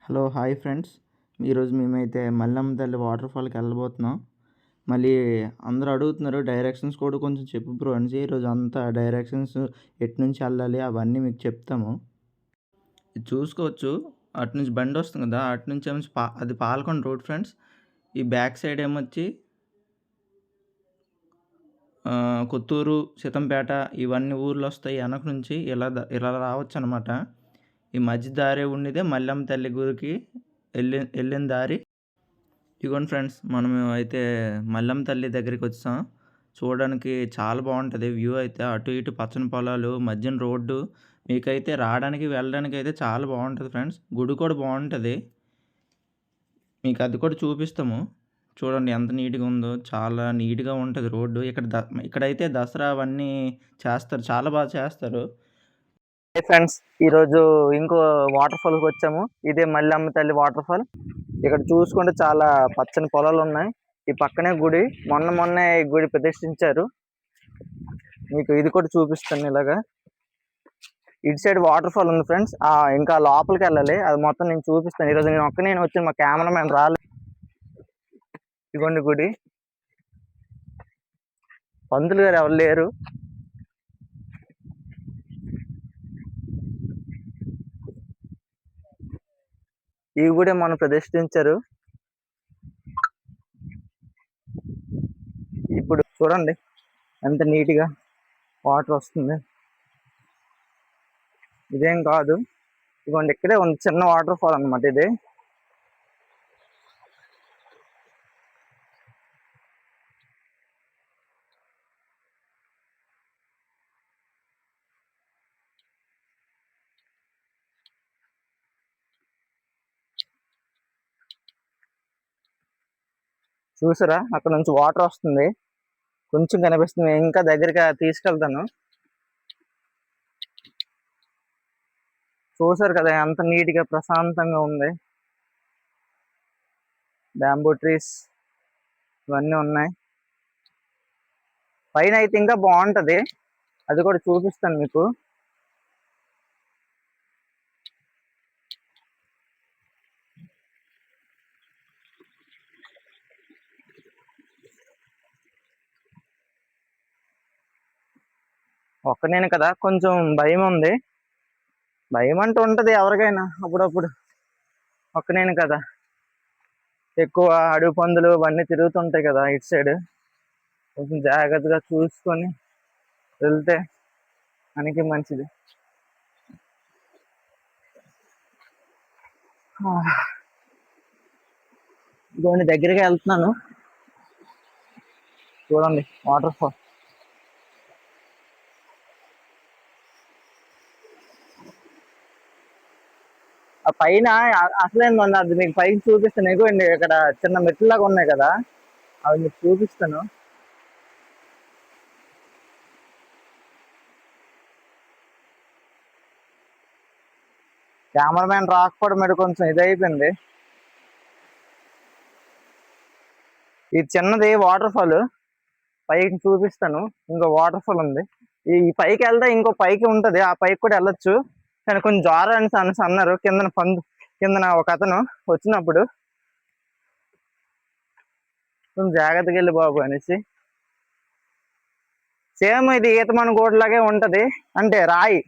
Hello hi friends. ఈరోజు మేమైతే మల్లమ్మ తల్లి వాటర్ ఫాల్‌కి వెళ్ళబోతున్నాం. మళ్ళీ అందరూ అడుగుతున్నారు డైరెక్షన్స్ కూడా కొంచెం చెప్పు బ్రో అనేసి. ఈరోజు అంతా డైరెక్షన్స్ ఎటునుంచి వెళ్ళాలి అవన్నీ మీకు చెప్తాము. ఇది చూసుకోవచ్చు. అటునుంచి బండొస్తుంది కదా! అటునుంచేమో అది పాలకొండ రోడ్ ఫ్రెండ్స్. ఈ బ్యాక్ సైడ్ ఏమొచ్చి కొత్తూరు, సీతంపేట ఇవన్నీ ఊర్లొస్తాయి. వెనక నుంచి ఇలా రావచ్చనమాట. ఈ మధ్య దారి ఉన్నదే మల్లమ్మ తల్లి గుడికి వెళ్ళిన దారి. ఇదిగోండి ఫ్రెండ్స్, మనము అయితే మల్లమ్మ తల్లి దగ్గరికి వచ్చాం. చూడడానికి చాలా బాగుంటుంది వ్యూ అయితే. అటు ఇటు పచ్చని పొలాలు, మధ్యన రోడ్డు. మీకైతే రావడానికి వెళ్ళడానికి అయితే చాలా బాగుంటుంది ఫ్రెండ్స్. గుడి కూడా బాగుంటుంది. మీకు అది కూడా చూపిస్తాము. చూడండి ఎంత నీట్‌గా ఉందో. చాలా నీట్‌గా ఉంటది రోడ్డు. ఇక్కడైతే దసరా అవన్నీ చేస్తారు. చాలా బాగా చేస్తారు. హాయ్ ఫ్రెండ్స్, ఈరోజు ఇంకో వాటర్ ఫాల్కి వచ్చాము. ఇదే మల్లమ్మ తల్లి వాటర్ ఫాల్. ఇక్కడ చూసుకుంటే చాలా పచ్చని పొలాలు ఉన్నాయి. ఈ పక్కనే గుడి. మొన్నే ఈ గుడి ప్రతిష్ఠించారు. మీకు ఇది కూడా చూపిస్తాను. ఇలాగా ఇటు సైడ్ వాటర్ ఫాల్ ఉంది ఫ్రెండ్స్. ఇంకా లోపలికి వెళ్ళాలి. అది మొత్తం నేను చూపిస్తాను. ఈరోజు నేను వచ్చాను, మా కెమెరామెన్ రాలేదు. ఇదిగోండి గుడి. పంతులు గారు ఎవరు లేరు. ఈ గుడి మనం ప్రతిష్ఠించారు. ఇప్పుడు చూడండి ఎంత నీట్గా వాటర్ వస్తుంది. ఇదేం కాదు, ఇదిగోండి ఇక్కడే ఉంది చిన్న వాటర్ ఫాల్ అన్నమాట ఇది. చూసారా, అక్కడ నుంచి వాటర్ వస్తుంది. కొంచెం కనిపిస్తుంది. ఇంకా దగ్గరగా తీసుకెళ్తాను. చూసారు కదా ఎంత నీట్గా ప్రశాంతంగా ఉంది. బ్యాంబూ ట్రీస్ ఇవన్నీ ఉన్నాయి. పైన అయితే ఇంకా బాగుంటది. అది కూడా చూపిస్తాను మీకు. ఒక్కనేను కదా, కొంచెం భయం ఉంది. భయం అంటూ ఉంటది ఎవరికైనా అప్పుడప్పుడు. ఒక్కనేను కదా, ఎక్కువ అడవి పందులు ఇవన్నీ తిరుగుతుంటాయి కదా ఇటు సైడ్. కొంచెం జాగ్రత్తగా చూసుకొని వెళ్తే మనకి మంచిది. ఇదిగోండి దగ్గరగా వెళ్తున్నాను. చూడండి వాటర్ ఫాల్. ఆ పైన అసలేంది అది మీకు పైకి చూపిస్తాను. ఎగువండి, ఇక్కడ చిన్న మెట్లులాగా ఉన్నాయి కదా, అవి మీకు చూపిస్తాను. కెమెరామెన్ రాకపోవడం మీరు కొంచెం ఇదైపోయింది. ఇది చిన్నది వాటర్ ఫాల్. పైకి చూపిస్తాను. ఇంకో వాటర్ ఫాల్ ఉంది. ఈ పైకి వెళ్తే ఇంకో పైకి ఉంటది. ఆ పైకి కూడా వెళ్ళొచ్చు, కానీ కొంచెం జారు అని అన్నారు. కిందన ఒక అతను వచ్చినప్పుడు కొంచెం జాగ్రత్తగా వెళ్ళి బాబు అనేసి. సేమ్ ఇది ఈతమన్ గోడలాగే ఉంటది. అంటే రాయి,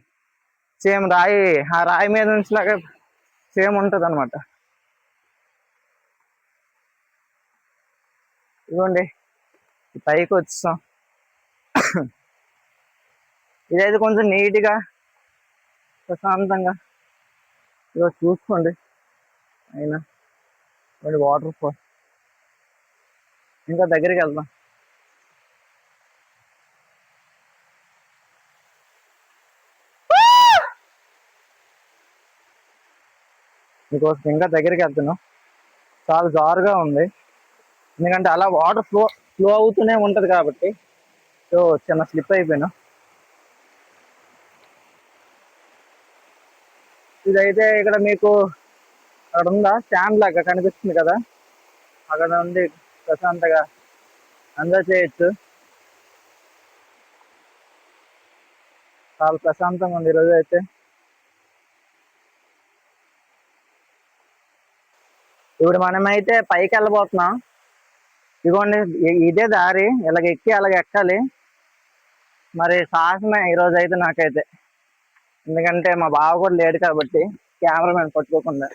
సేమ్ రాయి, ఆ రాయి మీద నుంచి లాగా సేమ్ ఉంటది అనమాట. ఇదిగోండి పైకి వచ్చాం. ఇదైతే కొంచెం నీట్గా ప్రశాంతంగా ఇదో చూసుకోండి. అయినా వాటర్ ఫాల్ ఇంకా దగ్గరికి వెళ్దాం. మీకోసం ఇంకా దగ్గరికి వెళ్తున్నాం. చాలా జారుగా ఉంది, ఎందుకంటే అలా వాటర్ ఫ్లో అవుతూనే ఉంటది కాబట్టి. సో చిన్న స్లిప్ అయిపోయాను. ఇదైతే ఇక్కడ మీకు అక్కడ ఉందా స్టాండ్ లాగా కనిపిస్తుంది కదా, అక్కడ ఉంది. ప్రశాంతంగా ఎంజాయ్ చేయొచ్చు. చాలా ప్రశాంతంగా ఉంది ఈరోజు అయితే. ఇప్పుడు మనమైతే పైకి వెళ్ళబోతున్నాం. ఇదిగోండి ఇదే దారి, ఇలాగ ఎక్కి అలాగ ఎక్కాలి. మరి సాహసమే ఈరోజు అయితే నాకైతే, ఎందుకంటే మా బావ కూడా లేడు కాబట్టి కెమెరామెన్ పట్టుకోకుండా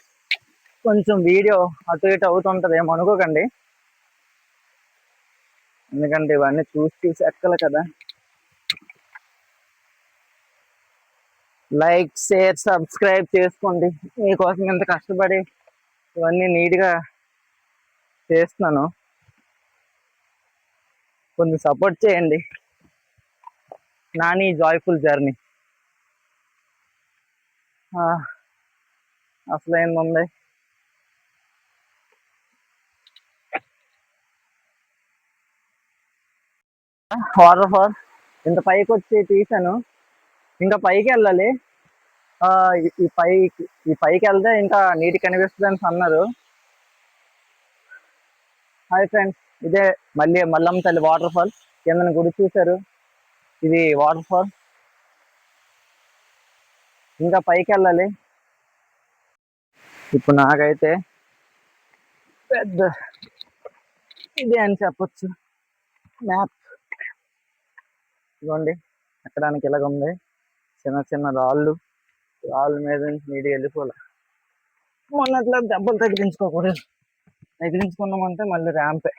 కొంచెం వీడియో అటు ఇటు అవుతుంటది, ఏమో అనుకోకండి. ఎందుకంటే ఇవన్నీ చూసి చూసి ఎక్కాలి కదా. లైక్, షేర్, సబ్స్క్రైబ్ చేసుకోండి. మీకోసం ఇంత కష్టపడి ఇవన్నీ నీట్గా చేస్తున్నాను, కొంచెం సపోర్ట్ చేయండి. Nani joyful journey. అసలు ఏంది వాటర్ ఫాల్. ఇంత పైకి వచ్చి తీసాను, ఇంకా పైకి వెళ్ళాలి. ఈ పైకి వెళ్తే ఇంకా నీటి కనిపిస్తుంది అని అన్నారు. హాయ్ ఫ్రెండ్స్, ఇదే మల్లమ్మ తల్లి వాటర్ ఫాల్. కింద గుడి చూశారు, ఇది వాటర్ ఫాల్. ఇంకా పైకి వెళ్ళాలి. ఇప్పుడు నాకైతే పెద్ద ఇదే అని చెప్పొచ్చు. మ్యాప్ ఇదిగోండి, ఎక్కడానికి ఇలాగ ఉంది. చిన్న చిన్న రాళ్ళ మీద నుంచి నీటికి వెళ్ళిపోలే. మొన్నట్లా దెబ్బలు తగిలించుకోకూడదు, తగిలించుకున్నామంటే మళ్ళీ ర్యాంపే.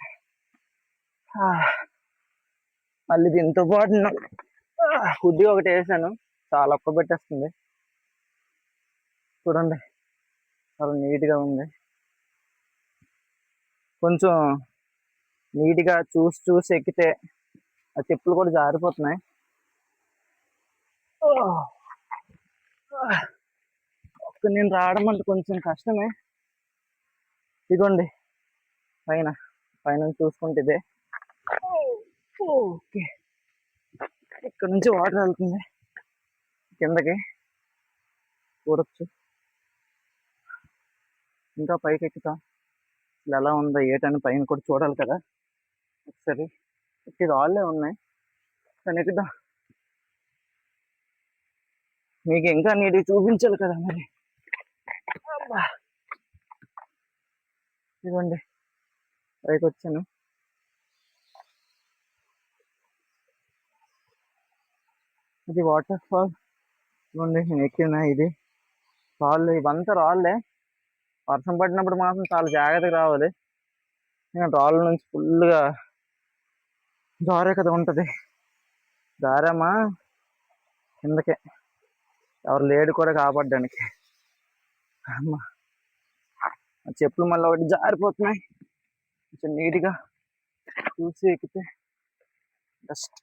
మళ్ళీ దీంతో పాటు హుడ్డీ ఒకటి వేసాను, చాలా ఒక్క పెట్టేస్తుంది. చూడండి చాలా నీట్గా ఉంది. కొంచెం నీట్గా చూసి ఎక్కితే ఆ చెప్పులు కూడా జారిపోతున్నాయి. నేను రావడం అంటే కొంచెం కష్టమే. ఇదిగోండి పైన చూసుకుంటే ఇదే. ఓకే, ఇక్కడ నుంచి వాటర్ వెళ్తుంది కిందకి, చూడొచ్చు. ఇంకా పైకి ఎక్కుతాం, ఎలా ఉందో ఏటని పైన కూడా చూడాలి కదా ఒకసారి. ఇది రాళ్ళే ఉన్నాయి కానీ ఎక్కుదాం, మీకు ఇంకా నీటికి చూపించాలి కదా మరి. ఇదిగోండి పైకి వచ్చాను. ఇది వాటర్ ఫాల్. ఇదిగోండి నేను ఎక్కిన ఇది రాళ్ళు, ఇవంతా రాళ్ళే. వర్షం పడినప్పుడు మాత్రం చాలా జాగ్రత్తగా రావాలి, రాళ్ళ నుంచి ఫుల్గా జారే కదా ఉంటుంది. జారామా కిందకే, ఎవరు లేడు కూడా కాపాడడానికి. అమ్మా, చెప్పులు మళ్ళీ ఒకటి జారిపోతున్నాయి. కొంచెం నీట్గా చూసి ఎక్కితే బెస్ట్.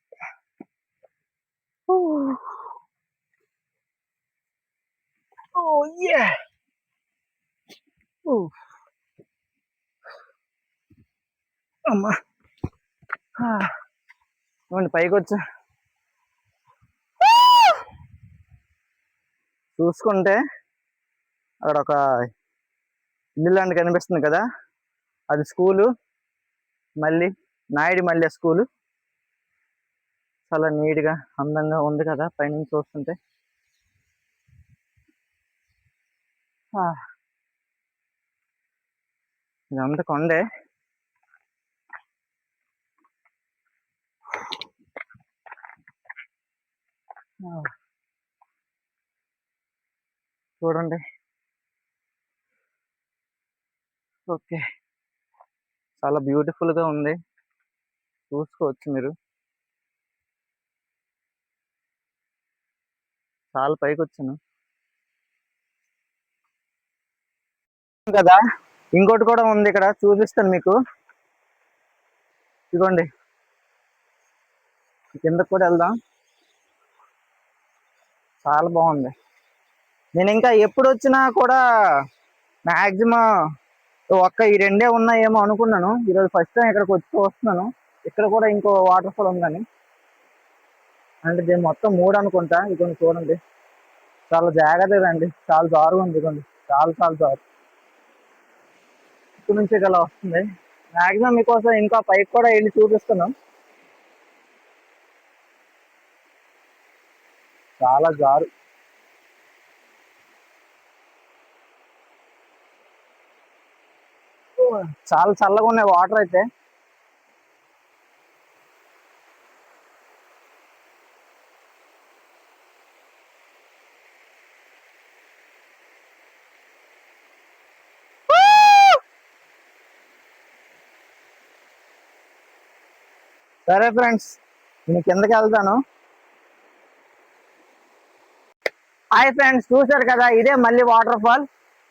అమ్మా పైకి వచ్చా. చూసుకుంటే అక్కడ ఒక ఇల్లు లాంటి కనిపిస్తుంది కదా, అది స్కూలు. నాయుడు మల్లె స్కూలు. చాలా నీట్గా అందంగా ఉంది కదా పైనుంచి చూస్తుంటే. ఇదంతా కొండే. చూడండి, ఓకే, చాలా బ్యూటిఫుల్ గా ఉంది, చూసుకోవచ్చు మీరు. చాలా పైకి వచ్చాను కదా. ఇంకోటి కూడా ఉంది ఇక్కడ, చూపిస్తాను మీకు. ఇదిగోండి, కిందకు కూడా వెళ్దాం. చాలా బాగుంది. నేను ఇంకా ఎప్పుడు వచ్చినా కూడా మ్యాక్సిమం ఈ రెండే ఉన్నాయేమో అనుకున్నాను. ఈరోజు ఫస్ట్ టైం ఇక్కడికి వచ్చి వస్తున్నాను. ఇక్కడ కూడా ఇంకో వాటర్ ఫాల్ ఉందని, అంటే దీని మొత్తం 3 అనుకుంటా. ఇదిగోండి చూడండి, చాలా జాగ్రత్తగా రండి, చాలా దారుగా ఉంది. ఇదిగోండి చాలా దారు. ఇక్కడ నుంచి ఇలా వస్తుంది. మ్యాక్సిమం మీకోసం ఇంకా పైకి కూడా వెళ్ళి చూపిస్తున్నాం. చాలా జారు. చాలా చల్లగా ఉన్నాయి వాటర్ అయితే. సరే ఫ్రెండ్స్, నేను కిందకి వెళ్తాను. హాయ్ ఫ్రెండ్స్, చూశారు కదా, ఇదే మళ్ళీ వాటర్ ఫాల్.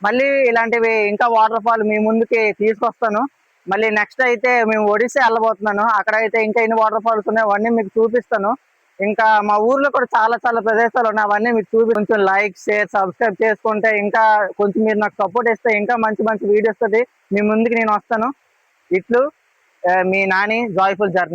మళ్ళీ ఇలాంటివి ఇంకా వాటర్ ఫాల్ మీ ముందుకి తీసుకొస్తాను. మళ్ళీ నెక్స్ట్ అయితే మేము ఒడిస్సా వెళ్ళబోతున్నాను. అక్కడ అయితే ఇంకా ఎన్ని వాటర్ ఫాల్స్ ఉన్నాయి అవన్నీ మీకు చూపిస్తాను. ఇంకా మా ఊర్లో కూడా చాలా చాలా ప్రదేశాలు ఉన్నాయి, అవన్నీ మీకు కొంచెం లైక్, షేర్, సబ్స్క్రైబ్ చేసుకుంటే, ఇంకా కొంచెం మీరు నాకు సపోర్ట్ ఇస్తే ఇంకా మంచి మంచి వీడియోస్ తోటి మీ ముందుకి నేను వస్తాను. ఇట్లు మీ నాని జాయ్ఫుల్ జర్నీ.